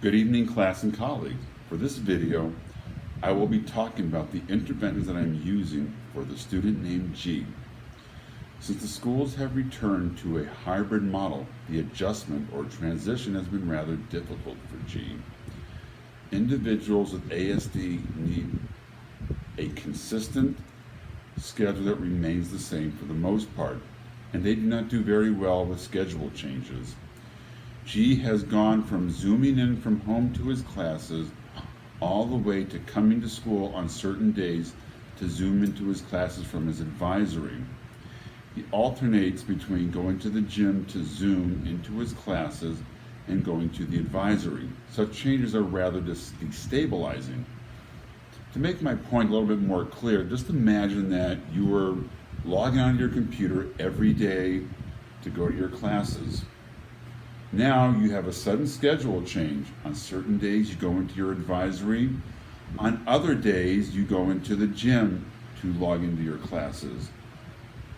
Good evening, class and colleagues. For this video, I will be talking about the interventions that I'm using for the student named G. Since the schools have returned to a hybrid model, the adjustment or transition has been rather difficult for G. Individuals with ASD need a consistent schedule that remains the same for the most part, and they do not do very well with schedule changes. G has gone from zooming in from home to his classes all the way to coming to school on certain days to zoom into his classes from his advisory. He alternates between going to the gym to zoom into his classes and going to the advisory. Such changes are rather destabilizing. To make my point a little bit more clear, just imagine that you were logging onto your computer every day to go to your classes. Now you have a sudden schedule change. On certain days you go into your advisory. On other days you go into the gym to log into your classes.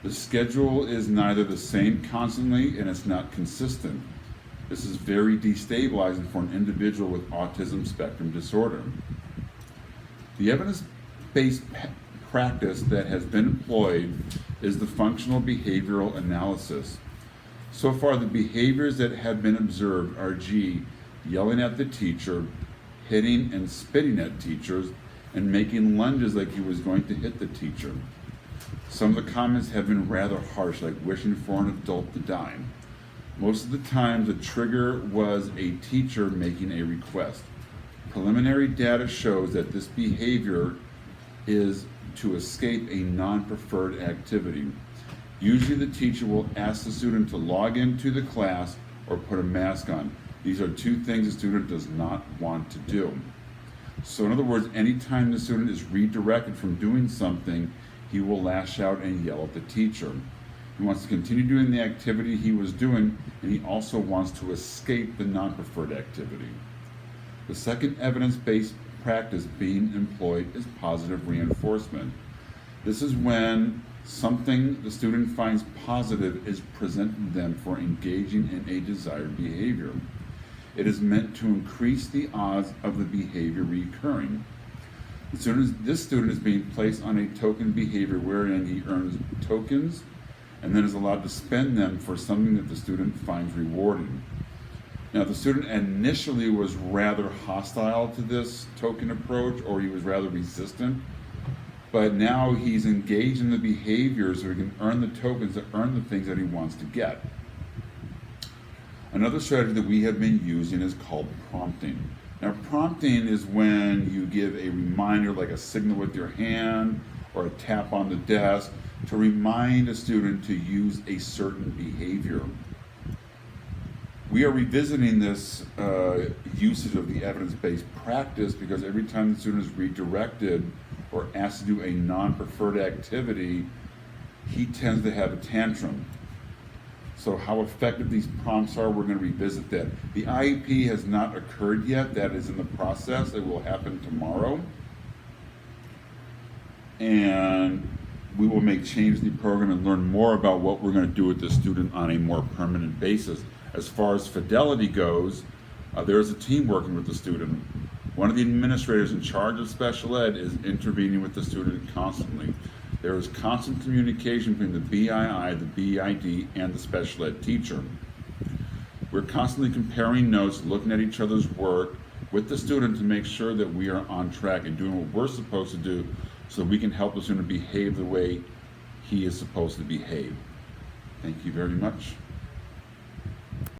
The schedule is neither the same constantly and it's not consistent. This is very destabilizing for an individual with autism spectrum disorder. The evidence-based practice that has been employed is the functional behavioral analysis. So far, the behaviors that have been observed are G yelling at the teacher, hitting and spitting at teachers, and making lunges like he was going to hit the teacher. Some of the comments have been rather harsh, like wishing for an adult to die. Most of the time, the trigger was a teacher making a request. Preliminary data shows that this behavior is to escape a non-preferred activity. Usually the teacher will ask the student to log into the class or put a mask on. These are two things the student does not want to do. So in other words, anytime the student is redirected from doing something, he will lash out and yell at the teacher. He wants to continue doing the activity he was doing, and he also wants to escape the non-preferred activity. The second evidence-based practice being employed is positive reinforcement. This is when something the student finds positive is presented to them for engaging in a desired behavior. It is meant to increase the odds of the behavior recurring. This student is being placed on a token behavior wherein he earns tokens and then is allowed to spend them for something that the student finds rewarding. Now, the student initially was rather hostile to this token approach, or he was rather resistant. But now he's engaged in the behavior so he can earn the tokens to earn the things that he wants to get. Another strategy that we have been using is called prompting. Now, prompting is when you give a reminder, like a signal with your hand or a tap on the desk, to remind a student to use a certain behavior. We are revisiting this usage of the evidence-based practice because every time the student is redirected or asked to do a non-preferred activity, he tends to have a tantrum. So how effective these prompts are, we're going to revisit that. The IEP has not occurred yet. That is in the process. It will happen tomorrow. And we will make changes in the program and learn more about what we're going to do with the student on a more permanent basis. As far as fidelity goes, there is a team working with the student. One of the administrators in charge of special ed is intervening with the student constantly. There is constant communication between the BII, the BID, and the special ed teacher. We're constantly comparing notes, looking at each other's work with the student to make sure that we are on track and doing what we're supposed to do so we can help the student behave the way he is supposed to behave. Thank you very much.